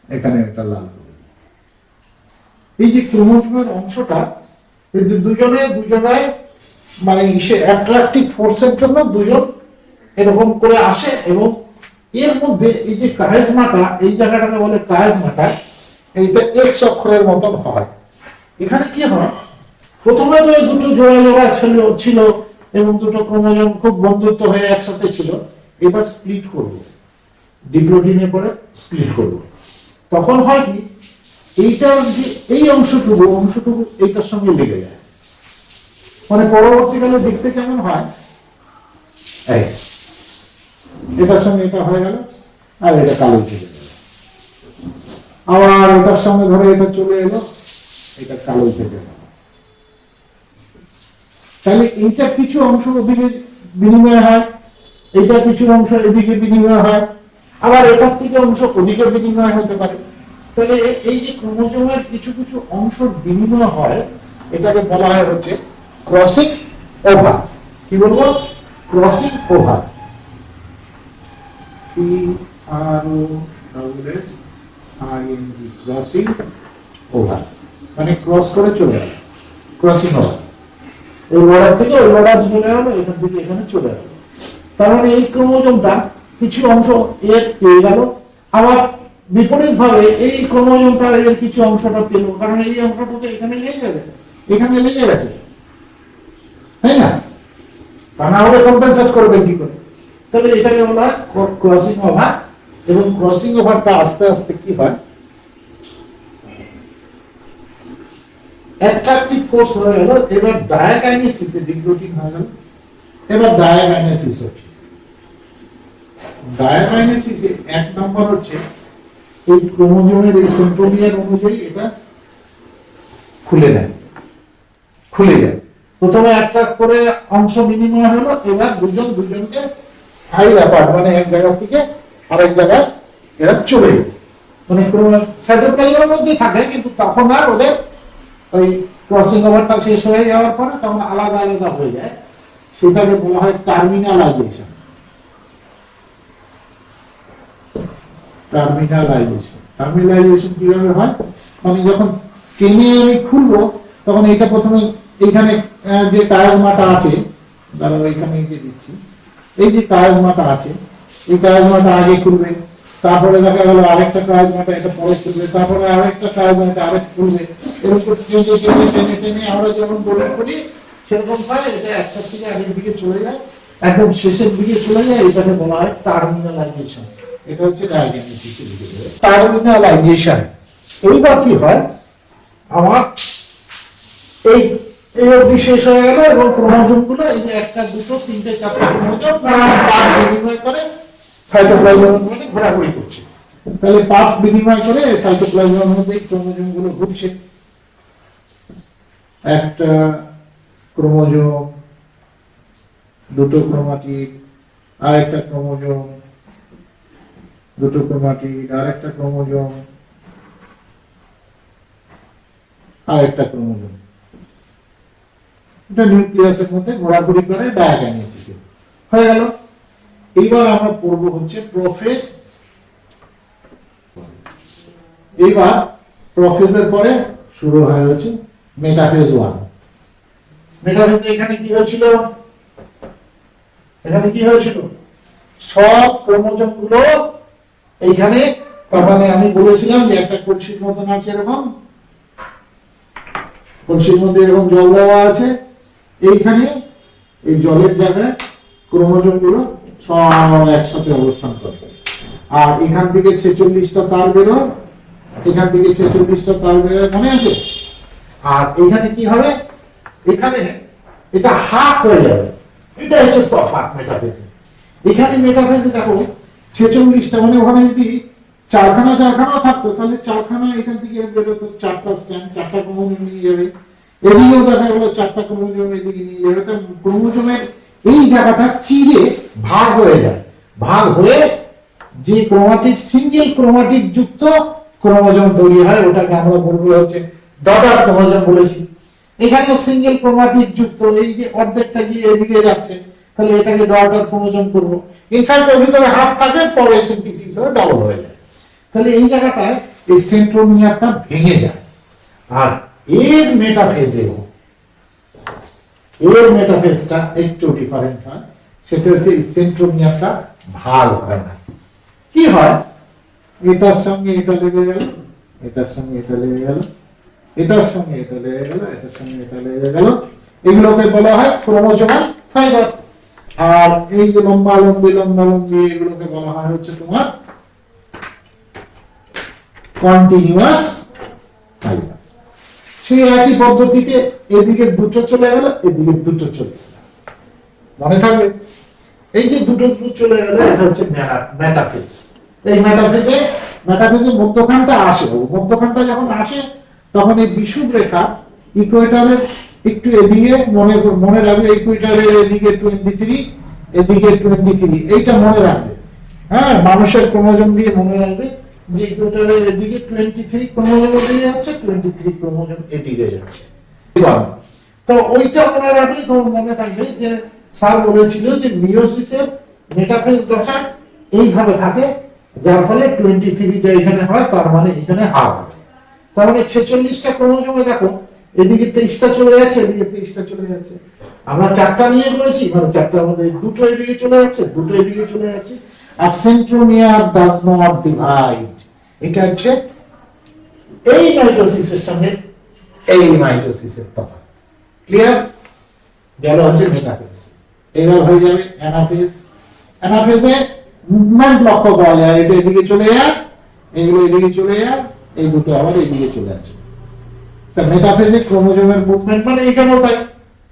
এখানে একটা লাল করে দিই। এই যে ক্রোমোজোমের অংশটা, এই যে দুজনায় মানে অ্যাট্রাকটিভ ফোর্সের জন্য দুজন এরকম করে আসে, এবং এর মধ্যে এই যে কায়েজমাটা, এই জায়গাটাকে বলে কায়েজমাটা, এইটা এক্স অক্ষরের মতন হয়। এখানে কি হয়, প্রথমে তো দুটো জোড়া জোড়া ছিল এবং দুটো ক্রোমোজোম খুব বন্ধুত্ব হয়ে একসাথে ছিল। এবার স্প্লিট করব, ডিপ্লোটিনের পরে স্প্লিট করব। তখন হয় কি, এইটার যে এই অংশটুকু এইটার সঙ্গে লেগে যায়। মানে পরবর্তীকালে দেখতে কেমন হয়, এটার সঙ্গে এটা হয়ে গেল, আর এটা কালো চলে গেল। আবার এটার সঙ্গে ধরে এটা চলে এলো, এটা কালো থেকে গেল। তাহলে এইটা কিছু অংশ ওদিকে বিনিময় হয়, এইটা কিছু অংশ এদিকে বিনিময় হয়, আবার এটার থেকে অংশ ওদিকে বিনিময় হতে পারে। তাহলে এই যে ক্রোমোজোমের কিছু কিছু অংশ বিনিময় হয়, এটাকে বলা হয় হচ্ছে ক্রসিং ওভার। কি বলবো? Crossing over. CROSSING, crossing over, মানে ক্রস করে চলে গেল, ক্রসিং ওভার। এই বর্ডার থেকে ওই বর্ডার চলে গেল, এখান থেকে এখানে চলে গেল। তার মানে এই ক্রোমোজোমটা কিছু অংশ এর পেয়ে গেল, আবার বিপরীত ভাবে এই ক্রোমোজোমটা এর কিছু অংশটা পেল, কারণ এই অংশটা তো এখানে লেগে গেছে, এখানে লেগে গেছে, তাই না? তা না হলে কম্পেনসেট করবে কি করে? তাহলে এটাকে বলা হয় ক্রসিং ওভার। এবং ক্রসিং ওভারটা আস্তে আস্তে কি হয়, অ্যাট্রাকটিভ ফোর্স হয়ে গেল। এবার ডায়াকাইনেসিসে ডিপ্লোটিন হয়ে গেল, এবার ডায়াকাইনেসিস হচ্ছে। ডায়াকাইনেসিসে এক নম্বর হচ্ছে এই ক্রোমোজোমের এই সেন্ট্রোমিয়ার অনুযায়ী এটা খুলে যায়। প্রথমে অ্যাট্রাক্ট করে অংশ বিনিময় হলো, এবার দুজনকে ফাইল অ্যাপার্ট, মানে এক জায়গা থেকে আরেক জায়গায় এরা চলে গেল। মানে সাইটোপ্লাজমের মধ্যেই থাকে, কিন্তু তখন আর ওদের ওই ক্রসিং ওভারটা শেষ হয়ে যাওয়ার পরে তখন আলাদা আলাদা হয়ে যায়। সেটাকে বলা হয় টার্মিনালাইজেশন। টার্মিনালাইজেশন কিভাবে হয়, মানে যখন টেনে আমি খুলবো তখন এটা প্রথমে এইখানে যে কায়াজমাটা আছে, দাঁড়াও এইখানে দিচ্ছি, এই যে কায়াজমাটা আছে, এই কায়াজমাটা আগে খুলবে, তারপরে দেখা গেল আরেকটা কায়াজমাটা এটা পরে খুলবে, তারপরে আরেকটা কায়াজমাটা আরেক খুলবে। এরকম টেনে টেনে আমরা যখন দৌড়ে করি সেরকম হয়, এটা একটা থেকে আগের দিকে চলে যায়, একদম শেষের দিকে চলে যায়। এটাকে বলা হয় টার্মিনালাইজেশন। এটা হচ্ছে টার্মিনালাইজেশন। এইবার কি হয়, আমার এই অবধি শেষ হয়ে গেল এবং ক্রোমোজোম গুলো এই যে একটা দুটো তিনটে চারটা ক্রোমোজোম পাঁচ বিনিময় করে সাইটোপ্লাজমের মধ্যে ঘোরাঘুরি করছে। তাহলে পাঁচ বিনিময় করে সাইটোপ্লাজমের মধ্যে ক্রোমোজোম গুলো ঘুরছে। একটা ক্রোমোজোম, দুটো ক্রোমাটিড, আরেকটা ক্রোমোজোম, দুটো ক্রোমাটিড, আরেকটা ক্রোমোজোম, আরেকটা ক্রোমোজোম। এটা নিউক্লিয়াসের মধ্যে ঘোরাঘুরি করে ডায়াকাইনেসিসে হয়ে গেল। এইবার আমরা পড়বো হচ্ছে প্রোফেজ। এইবার প্রোফেজের পরে শুরু হয়ে হচ্ছে মেটাফেজ 1। মেটাফেজে এখানে কি হয়েছিল, এখানে কি হয়েছিল, সব ক্রোমোজোম গুলো এইখানে, তার মানে আমি বলেছিলাম যে একটা কলসির মতন আছে, এরকম কলসির মধ্যে এরকম জল দেওয়া আছে, এইখানে এই জলের জায়গায় ক্রোমোজোম গুলো সব একসাথে অবস্থান করে। আর এখান থেকে 46টা তার বেরো, এখান থেকে 46টা তার বেরো, মনে আছে? আর এখানে কি হবে, এখানে এটা হাফ হয়ে যাবে, এটা হচ্ছে তফাৎ মেটাফেজে। এখানে মেটাফেজে দেখো 46টা, মানে ওখানে যদি চারখানা থাকতো তাহলে চারখানা এখান থেকে বেরোতো, 4টা স্ট্যান্ড, 4টা ক্রোমোজোম নিয়ে যাবে। এদিকেও দেখা গেলো 4টা ক্রোমোজোম এদিকে নিয়ে যাবে। তো ক্রোমোজোমের এই জায়গাটা চিরে ভাগ হয়ে যায়, ভাগ হয়ে যে ক্রোমাটিড, সিঙ্গেল ক্রোমাটিড যুক্ত ক্রোমোজোম তৈরি হয়, ওটাকে আমরা বলবো হচ্ছে ডটার ক্রোমোজোম বলেছি। এখানেও সিঙ্গেল ক্রোমাটিড যুক্ত, এই যে অর্ধেকটা গিয়ে এদিকে যাচ্ছে, তাহলে এটাকে ডটার ক্রোমোজোম করবো। ইনফ্যাক্ট ওর ভিতরে হাফ থাকে, পরে সিনথেসিস হয়ে ডাবল হয়ে যায়। তাহলে এই জায়গাটায় এই সেন্ট্রোমিয়ারটা ভেঙে যায়। আর এর মেটাফেজটা একটু ডিফারেন্ট হয়, সেটা হচ্ছে এই সেন্ট্রোমিয়ারটা ভাগ হয় না। কি হয়, এটার সঙ্গে এটা লেগে গেল, এটার সঙ্গে এটা লেগে গেল, এটার সঙ্গে এটা লেগে গেল, এটার সঙ্গে এটা লেগে গেল, এগুলোকে বলা হয় ক্রোমোজোমাল ফাইবার। আর এই যে লম্বা লম্বি এগুলোকে বলা হয় হচ্ছে তোমার কন্টিনিউয়াস ফাইবার। সেই একই পদ্ধতিতে এদিকে দুটো চলে গেল, এদিকে দুটো চলে গেল, মনে থাকবে? এই যে দুটো চলে গেল, এটা হচ্ছে মেটাফেজ। এই মেটাফেজে মধ্যখানটা আসে, মধ্যখানটা যখন আসে তখন এই বিষুব রেখা ইকুয়েটরের একটু এদিকে, মনে রাখবে ইকুয়েটরের এদিকে 23, এদিকে 23, এইটা মনে রাখবে। হ্যাঁ, মানুষের ক্রোমোজোম দিয়ে মনে রাখবে যে ইকুয়েটরের এদিকে 23 ক্রোমোজোম এদিকে যাচ্ছে, 23 ক্রোমোজোম এদিকে যাচ্ছে। তো ওইটা মনে রাখলে তোমার মনে থাকবে যে স্যার বলেছিল যে মিয়োসিসের মেটাফেজ দশা এইভাবে থাকে, যার ফলে 23টা এখানে হয়, তার মানে এখানে হাফ হবে। তার মানে 46টা ক্রোমোজোমে দেখো এদিকে 23টা চলে যাচ্ছে, এদিকে 23টা চলে যাচ্ছে। আমরা 4টা নিয়ে করেছি, মানে 4টার মধ্যে দুটো এদিকে চলে যাচ্ছে, দুটো এদিকে চলে যাচ্ছে। আর সেন্ট্রোমিয়ার ডাজ নট ডিভাইড। এটা হচ্ছে এই মাইটোসিসের সঙ্গে এই মাইটোসিসের তফাৎ। ক্লিয়ার? গেল হচ্ছে মেটাফেজ। এবার হয়ে যাবে অ্যানাফেজ। অ্যানাফেজে মুভমেন্ট লক্ষ্য করা যায়, এটা এদিকে চলে যায়, এগুলো এদিকে চলে যায়, এই দুটো আবার এদিকে চলে আসবে। তা মেটাফেজে ক্রোমোজোমের মুভমেন্ট মানে এখানেও তাই,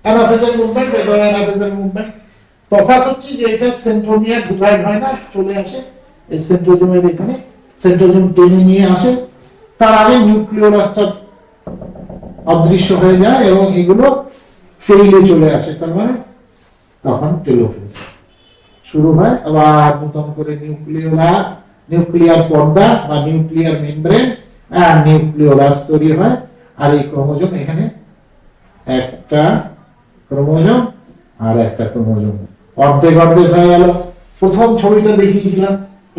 অ্যানাফেজের মুভমেন্ট, এটা অ্যানাফেজের মুভমেন্ট। তফাৎ হচ্ছে যে এটা সেন্ট্রোমিয়ার ডিভাইড হয় না, চলে আসে এই সেন্ট্রোজোমের এখানে, সেন্ট্রোজোম টেনে নিয়ে আসে, তার আগে নিউক্লিওলাসটা অদৃশ্য হয়ে যায় এবং এগুলো টেইলে চলে আসে, তার মানে তখন টেলোফেজ শুরু হয়। আবার নতুন করে নিউক্লিয়ার পর্দা বা নিউক্লিয়ার মেমব্রেন আর নিউক্লিওলাস তৈরি হয়। আর এই ক্রোমোজোম, এখানে একটা ক্রোমোজোম আর একটা ক্রোমোজোম অর্ধেক হয়ে গেল। প্রথম ছবিটা দেখিয়েছিলাম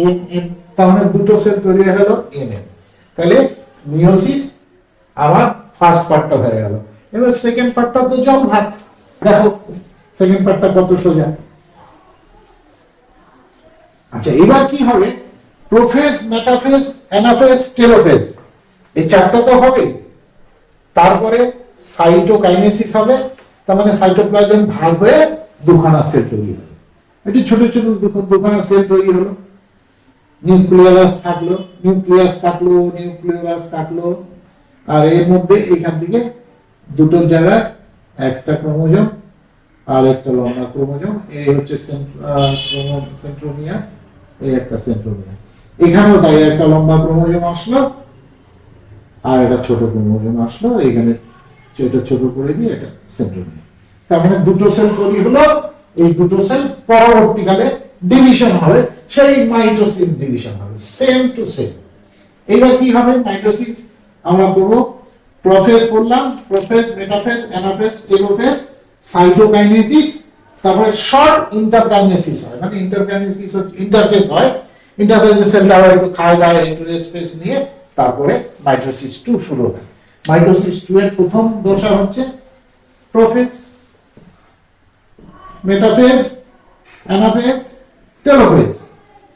এন এন, তার মানে দুটো সেল তৈরি হয়ে গেল এন এন। তাহলে মিয়োসিস আবার ফার্স্ট পার্টটা হয়ে গেল। এবার সেকেন্ড পার্টটা তো জল ভাত। দেখো সেকেন্ড পার্টটা কত সোজা। আচ্ছা, এবার কি হবে, প্রোফেজ, মেটাফেজ, অ্যানাফেজ, টেলোফেজ, এই চারটা তো হবে। তারপরে সাইটোকাইনেসিস হবে, তার মানে সাইটোপ্লাজম ভাগ হয়ে দুখানা সেল তৈরি হবে। এটি ছোট ছোট দুখানা সেল তৈরি হলো, নিউক্লিয়াস থাকলো, আর এর মধ্যে এখান থেকে দুটো জায়গায় একটা ক্রোমোজোম আর একটা লম্বা ক্রোমোজোম, এই হচ্ছে সেন্ট্রোমিয়ার, এই একটা সেন্ট্রোমিয়ার। এখানেও তাই একটা লম্বা ক্রোমোজোম আসলো আর এটা ছোট ক্রোমোজোম আসলো, এখানে এটা ছোট করে দিয়ে এটা সেন্ট্রোমিয়ার। তার মানে দুটো সেল তৈরি হলো, এই দুটো সেল পরবর্তীকালে ডিভিশন হবে, সেই মাইটোসিস ডিভিশন হবে, সেম টু সেম। এবার কি হবে মাইটোসিস, আমরা করব প্রোফেজ, পড়লাম prophase, metaphase, anaphase, telophase, cytokinesis, তারপরে শর্ট ইন্টারকাইনেসিস হয়, মানে ইন্টারকাইনেসিস হচ্ছে ইন্টারফেস হয়, ইন্টারফেসে সেলটা আবার একটু খাওয়া দাওয়া একটু রেস্ট নিয়ে তারপরে মাইটোসিস 2 শুরু হয়। মাইটোসিস 2 এর প্রথম দশা হচ্ছে prophase, metaphase, anaphase, telophase.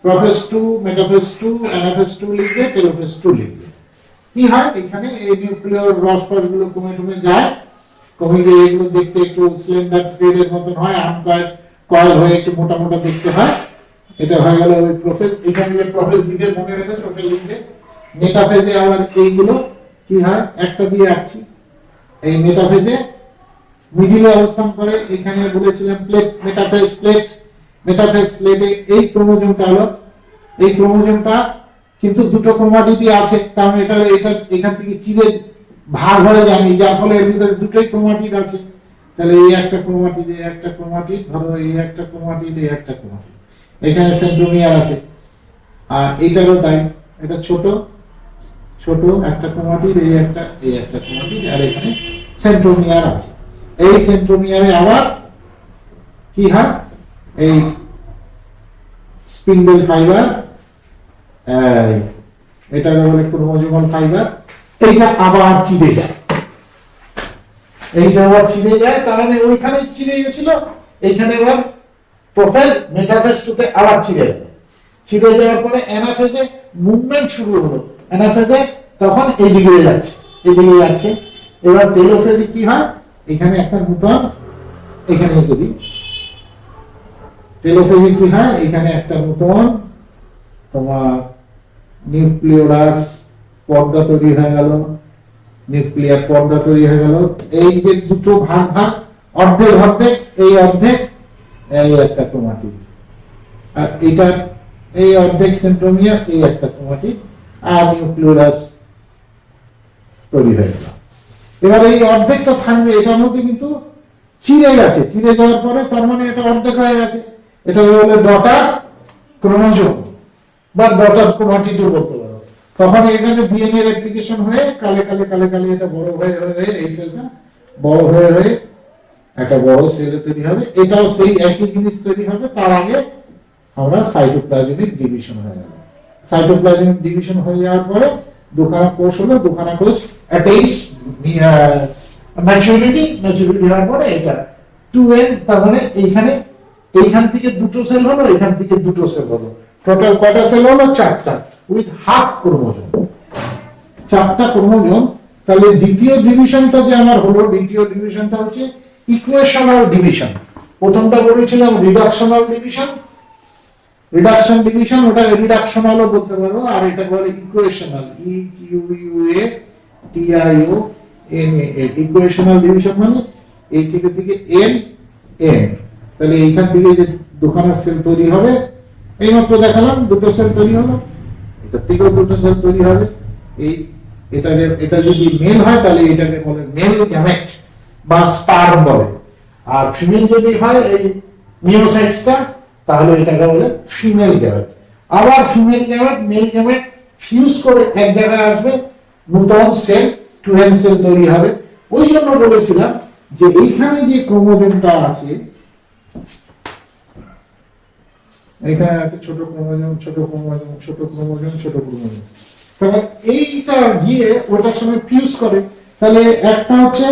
Prophase 2, metaphase 2, anaphase 2 লিখবে, টেলোফেজ 2 লিখবে। কি হয় এখানে এই নিউক্লিয়ার রস গুলো কমে যায়, কমে গিয়ে এগুলো দেখতে একটু সিলিন্ডার থ্রেডের মতন হয়, কয়েল হয়ে একটু মোটা মোটা দেখতে হয়। এটা হয়ে গেল ওই প্রোফেজ। এখানে যে প্রোফেজ লিখে মনে রেখেছে ওটা লিখবে। মেটাফেজে আবার এইগুলো কি হয় একটা দিয়ে আছি, এই মেটাফেজে মিডিলে অবস্থান করে। এখানে বলেছিলাম প্লেট, মেটাফেজ প্লেটে এই ক্রোমোজোমটা হলো, এই ক্রোমোজোমটা কিন্তু দুটো ক্রোমাটিডই আছে, কারণ এটা এখান থেকে চিরে ভাগ হয়ে যায়নি, যার ফলে এর ভিতরে দুটোই ক্রোমাটিড আছে। তাহলে এই একটা ক্রোমাটিড, এই একটা ক্রোমাটিড, ধরো এই একটা ক্রোমাটিড, এই একটা ক্রোমাটিড, এখানে সেন্ট্রোমিয়ার আছে। আর এইটারও তাই, এটা ছোট একটা ক্রোমাটিড, এই একটা ক্রোমাটিড, আর এখানে সেন্ট্রোমিয়ার আছে। এই সেন্ট্রোমিয়ারে আবার কি হয়, এই স্পিন্ডেল ফাইবার, এটা বলে ক্রোমোজোমাল ফাইবার, এইটা আবার চিড়ে যায়, তার মানে ওইখানে চিড়ে গেছিল, এইখানে আবার প্রোফেজ মেটাফেজ 2 তে আবার চিড়ে যাওয়ার পরে অ্যানাফেজে মুভমেন্ট শুরু হলো। অ্যানাফেজে তখন এইদিকে যাচ্ছে। এবার টেলোফেজে কি হয়, এখানে একটা নতুন, এখানে এঁকে দিই, টেলোফেজে কি হয়, এখানে একটা নতুন তোমার নিউক্লিয়াস পর্দা তৈরি হয়ে গেল, নিউক্লিয়ার পর্দা তৈরি হয়ে গেল। এই যে দুটো ভাগ অর্ধেক, এই অর্ধেক, এই একটা ক্রোমাটিড, আর এটা এই অর্ধেক সেন্ট্রোমিয়ার, এই একটা ক্রোমাটিড, আর নিউক্লিয়াস তৈরি হয়ে গেল। এবার এই অর্ধেকটা থাকবে, এটার মধ্যে কিন্তু চিড়ে যাওয়ার পরে তার মানে এটা অর্ধেক হয়ে গেছে। এটা বলে ডটার ক্রোমোজোম বা ডটার ক্রোমাটিডও বলতে পারো। তখন এখানে ডিএনএ রেপ্লিকেশন হয়ে কালে এটা বড় হয়ে এই সেলটা বড় হয়ে একটা বড় সেলে তৈরি হবে। এটাও সেই একই জিনিস তৈরি হবে। তার আগে আমরা সাইটোপ্লাজমিক ডিভিশন হয়ে গেল। সাইটোপ্লাজমিক ডিভিশন হয়ে যাওয়ার পরে দুখানা কোষ হলো, দুখানা কোষ অ্যাটেইনস ম্যাচুরিটি হওয়ার পরে এটা 2n, তার মানে এইখান থেকে দুটো সেল হলো, এখান থেকে দুটো সেল হলো। টোটাল কয়টা সেল হলো? 4টা, উইথ হাফ ক্রোমোজোম, 4টা ক্রোমোজোম। তাহলে দ্বিতীয় ডিভিশনটা যে আমার হলো, দ্বিতীয় ডিভিশনটা হচ্ছে ইকুয়েশনাল ডিভিশন। প্রথমটা বলেছিলাম রিডাকশনাল ডিভিশন, ওটা রিডাকশনালও বলতে পারো, আর এটা বলে ইকুয়েশনাল, ইকুয়েশনাল ডিভিশন মানে এই থেকে n। তাহলে এইখান থেকে যে দুখানা সেল তৈরি হবে, এইমাত্র দেখালাম দুটো সেল তৈরি হলো, এটা থেকেও দুটো সেল তৈরি হবে। এটা যদি মেল হয় তাহলে এটাকে বলে মেল গ্যামেট বা স্পার্ম বলে, আর ফিমেল যদি হয় এই মিওসাইটসটা, তাহলে এটাকে বলে ফিমেল গ্যামেট। আবার female gamete male gamete fuse করে এক জায়গায় আসবে, নতুন সেল 2n সেল তৈরি হবে। ওই জন্য বলেছিলাম যে এইখানে যে ক্রোমোজোমটা আছে, এখানে একটা ছোট ক্রোমোজোম, তাহলে এইটা গিয়ে ওটার সঙ্গে ফিউজ করে। তাহলে একটা হচ্ছে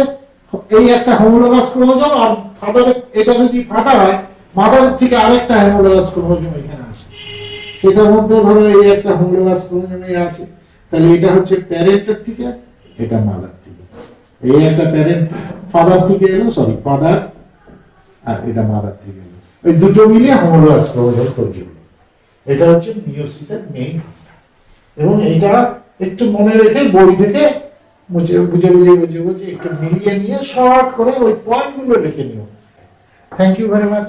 এই একটা হোমোলোগাস ক্রোমোজোম, আর ফাদারের, এটা যদি ফাদার হয়, মাদারের থেকে আরেকটা হোমোলোগাস ক্রোমোজোম এখানে আসে। সেটার মধ্যে ধরো এই একটা হোমোলোগাস ক্রোমোজোম আছে, তাহলে এটা হচ্ছে প্যারেন্টের থেকে, এটা মাদার থেকে। এই একটা প্যারেন্ট ফাদার থেকে এলো, ফাদার, আর এটা মাদার থেকে এলো, এই দুটো মিলে হোমোলোগাস ক্রোমোজোম তৈরি হলো। এটা হচ্ছে মিয়োসিসের মেইন। এবং এটা একটু মনে রেখে বই থেকে বুঝে একটু মিলিয়ে নিয়ে শর্ট করে ওই পয়েন্টগুলো লিখে নিও। Thank you very much.